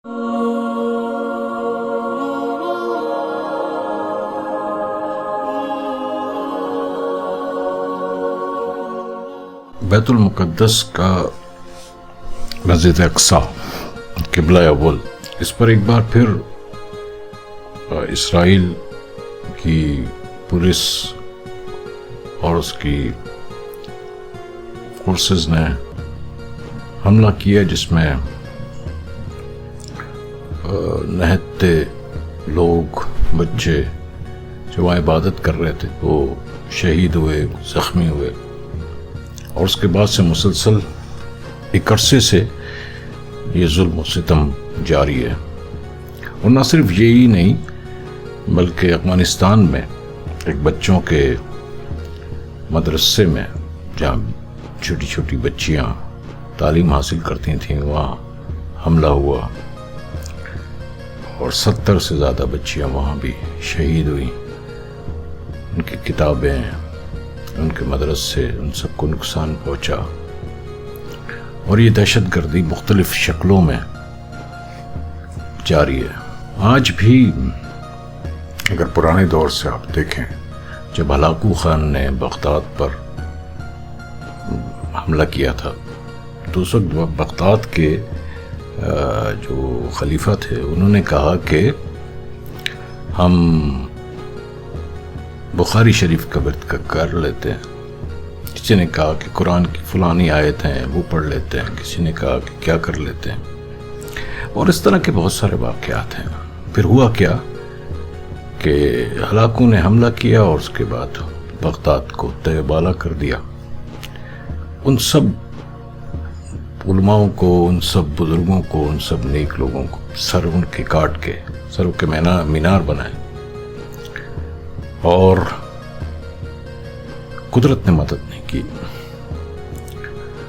بیت المقدس کا مسجد اقصی قبلہ اول، اس پر ایک بار پھر اسرائیل کی پولیس اور اس کی فورسز نے حملہ کیا، جس میں نہتے لوگ، بچے جو وہاں عبادت کر رہے تھے وہ شہید ہوئے، زخمی ہوئے، اور اس کے بعد سے مسلسل ایک عرصے سے یہ ظلم و ستم جاری ہے۔ اور نہ صرف یہی نہیں بلکہ افغانستان میں ایک بچوں کے مدرسے میں جہاں چھوٹی چھوٹی بچیاں تعلیم حاصل کرتی تھیں وہاں حملہ ہوا اور 70 سے زیادہ بچیاں وہاں بھی شہید ہوئیں۔ ان کی کتابیں، ان کے مدرسے، ان سب کو نقصان پہنچا، اور یہ دہشت گردی مختلف شکلوں میں جاری ہے۔ آج بھی اگر پرانے دور سے آپ دیکھیں، جب ہلاکو خان نے بغداد پر حملہ کیا تھا تو اس وقت بغداد کے جو خلیفہ تھے انہوں نے کہا کہ ہم بخاری شریف کا ورد کر لیتے ہیں، کسی نے کہا کہ قرآن کی فلانی آیت ہیں وہ پڑھ لیتے ہیں، کسی نے کہا کہ کیا کر لیتے ہیں، اور اس طرح کے بہت سارے واقعات ہیں۔ پھر ہوا کیا کہ ہلاکو نے حملہ کیا اور اس کے بعد بغداد کو تہ بالا کر دیا۔ ان سب علماؤں کو، ان سب بزرگوں کو، ان سب نیک لوگوں کو سر ان کے کاٹ کے سروں کے مینار بنائے، اور قدرت نے مدد نہیں کی۔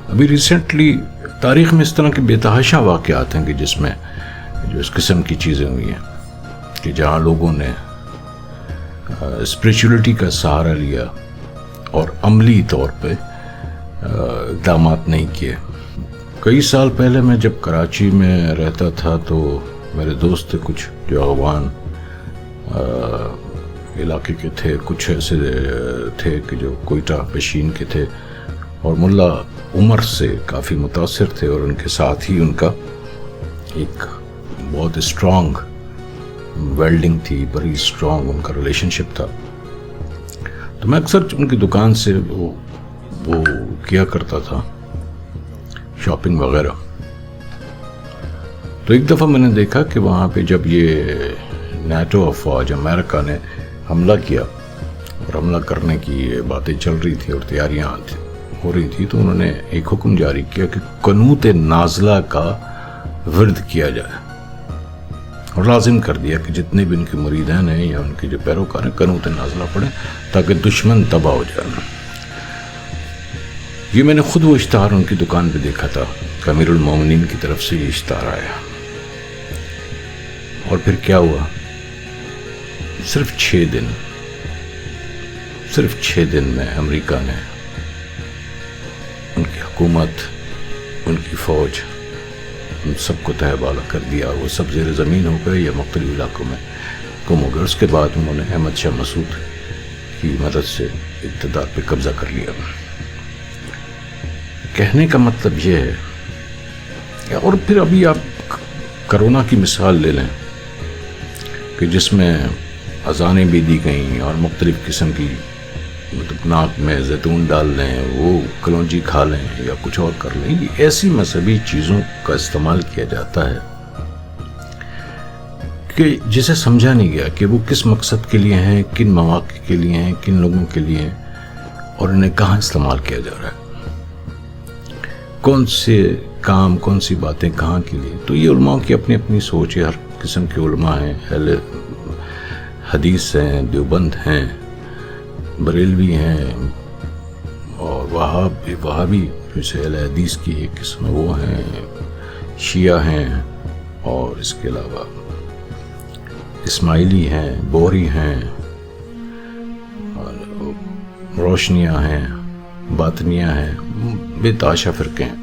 ابھی ریسنٹلی تاریخ میں اس طرح کے بے تحاشا واقعات ہیں کہ جس میں جو اس قسم کی چیزیں ہوئی ہیں کہ جہاں لوگوں نے اسپریچولیٹی کا سہارا لیا اور عملی طور پہ اقدامات نہیں کیے۔ کئی سال پہلے میں جب کراچی میں رہتا تھا تو میرے دوست تھے کچھ جو افغان علاقے کے تھے، کچھ ایسے تھے کہ جو کوئٹہ پشین کے تھے، اور ملا عمر سے کافی متاثر تھے، اور ان کے ساتھ ہی ان کا ایک بہت اسٹرانگ ویلڈنگ تھی، بڑی اسٹرانگ ان کا ریلیشن شپ تھا۔ تو میں اکثر ان کی دکان سے وہ کیا کرتا تھا شاپنگ وغیرہ۔ تو ایک دفعہ میں نے دیکھا کہ وہاں پہ جب یہ نیٹو افواج امریکہ نے حملہ کیا اور حملہ کرنے کی باتیں چل رہی تھی اور تیاریاں ہو رہی تھی، تو انہوں نے ایک حکم جاری کیا کہ قنوت نازلہ کا ورد کیا جائے، اور لازم کر دیا کہ جتنے بھی ان کے مریدین ہیں یا ان کے جو پیروکار ہیں قنوت نازلہ پڑھیں تاکہ دشمن تباہ ہو جائے۔ یہ میں نے خود وہ اشتہار ان کی دکان پہ دیکھا تھا کہ امیر المومنین کی طرف سے یہ اشتہار آیا، اور پھر کیا ہوا؟ صرف 6 دن میں امریکہ نے ان کی حکومت، ان کی فوج، ان سب کو تہ بالا کر دیا، وہ سب زیر زمین ہو گئے یا مختلف علاقوں میں گم ہو گئے۔ اس کے بعد انہوں نے احمد شاہ مسعود کی مدد سے اقتدار پہ قبضہ کر لیا۔ کہنے کا مطلب یہ ہے، اور پھر ابھی آپ کرونا کی مثال لے لیں کہ جس میں اذانیں بھی دی گئیں اور مختلف قسم کی مطلب ناک میں زیتون ڈال لیں، وہ کلونجی کھا لیں یا کچھ اور کر لیں، یہ ایسی مذہبی چیزوں کا استعمال کیا جاتا ہے کہ جسے سمجھا نہیں گیا کہ وہ کس مقصد کے لیے ہیں، کن مواقع کے لیے ہیں، کن لوگوں کے لیے ہیں، اور انہیں کہاں استعمال کیا جا رہا ہے، کون سے کام، کون سی باتیں کہاں کے لیے۔ تو یہ علماء کی اپنی اپنی سوچ ہے، ہر قسم کے علماء ہیں، اہل حدیث ہیں، دیوبند ہیں، بریلوی ہیں، اور وہابی جیسے اہل حدیث کی ایک قسم وہ ہیں، شیعہ ہیں، اور اس کے علاوہ اسماعیلی ہیں، بوری ہیں، روشنیاں ہیں، باطنیاں ہیں، بے تحاشا فرقے ہیں،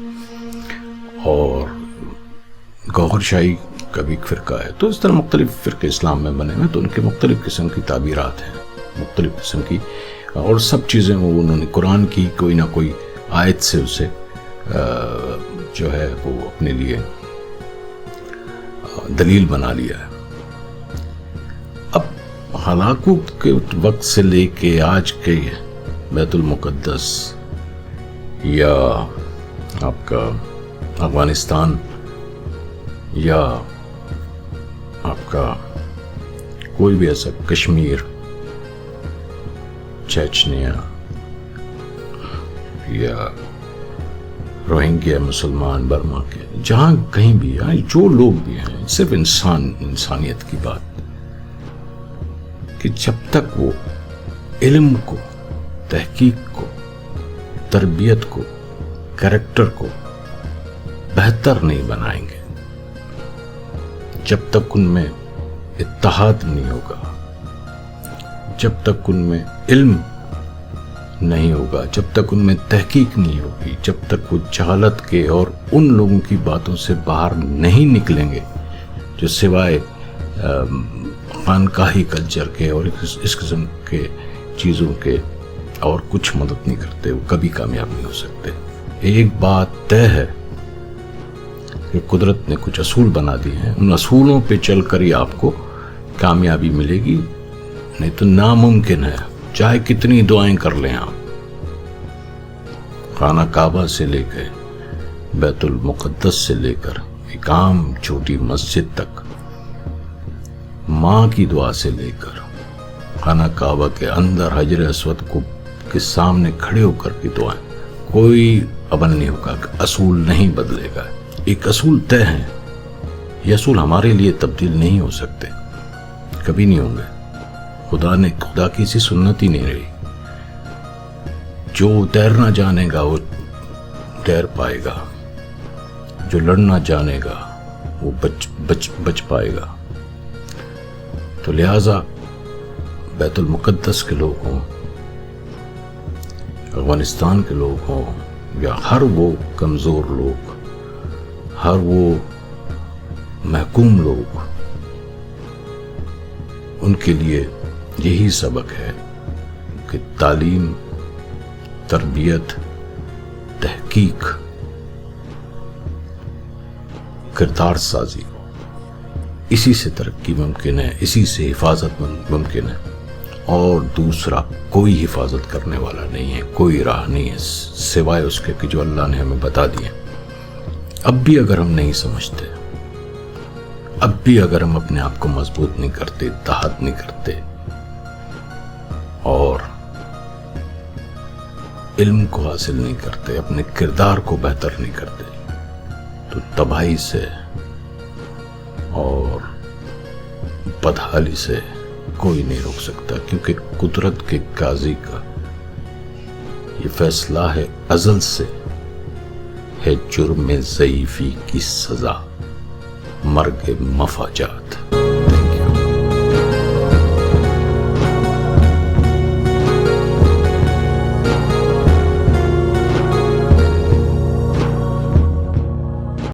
اور گوہر شاہی کبھی ایک فرقہ ہے. تو اس طرح مختلف فرقے اسلام میں بنے ہیں, تو ان کے مختلف قسم کی تعبیرات ہیں, مختلف قسم کی, اور سب چیزیں وہ انہوں نے قرآن کی کوئی نہ کوئی آیت سے اسے جو ہے وہ اپنے لیے دلیل بنا لیا ہے. اب ہلاکو کے وقت سے لے کے آج کے بیت المقدس یا آپ کا افغانستان یا آپ کا کوئی بھی ایسا کشمیر, چیچنیا یا روہنگیا مسلمان برما کے, جہاں کہیں بھی ہیں, جو لوگ بھی ہیں, صرف انسانیت کی بات کہ جب تک وہ علم کو, تحقیق کو, تربیت کو, کریکٹر کو بہتر نہیں بنائیں گے, جب تک ان میں اتحاد نہیں ہوگا, جب تک ان میں علم نہیں ہوگا, جب تک ان میں تحقیق نہیں ہوگی, جب تک وہ جہالت کے اور ان لوگوں کی باتوں سے باہر نہیں نکلیں گے جو سوائے خانقاہی کلچر کے اور اس قسم کے چیزوں کے اور کچھ مدد نہیں کرتے, وہ کبھی کامیاب نہیں ہو سکتے. ایک بات طے ہے کہ قدرت نے کچھ اصول بنا دیے ہیں, ان اصولوں پہ چل کر ہی آپ کو کامیابی ملے گی, نہیں تو ناممکن ہے چاہے کتنی دعائیں کر لیں آپ. خانہ کعبہ سے لے کے بیت المقدس سے لے کر ایک عام چھوٹی مسجد تک, ماں کی دعا سے لے کر خانہ کعبہ کے اندر حجر اسود کو کے سامنے کھڑے ہو کر کی دعائیں, کوئی عمل نہیں ہوگا, اصول نہیں بدلے گا. ایک اصول طے ہیں, یہ اصول ہمارے لیے تبدیل نہیں ہو سکتے, کبھی نہیں ہوں گے. خدا کی سی سنت ہی نہیں رہی. جو تیرنا جانے گا وہ تیر پائے گا, جو لڑنا جانے گا وہ بچ پائے گا. تو لہذا بیت المقدس کے لوگ ہوں, افغانستان کے لوگ ہوں, یا ہر وہ کمزور لوگ, ہر وہ محکوم لوگ, ان کے لیے یہی سبق ہے کہ تعلیم, تربیت, تحقیق, کردار سازی, اسی سے ترقی ممکن ہے, اسی سے حفاظت ممکن ہے, اور دوسرا کوئی حفاظت کرنے والا نہیں ہے, کوئی راہ نہیں ہے سوائے اس کے کہ جو اللہ نے ہمیں بتا دیے. اب بھی اگر ہم نہیں سمجھتے, اب بھی اگر ہم اپنے آپ کو مضبوط نہیں کرتے, اتحاد نہیں کرتے, اور علم کو حاصل نہیں کرتے, اپنے کردار کو بہتر نہیں کرتے, تو تباہی سے اور بدحالی سے کوئی نہیں روک سکتا, کیونکہ قدرت کے قاضی کا یہ فیصلہ ہے ازل سے, ہے جرم ضعیفی کی سزا, مرگ مفاجات.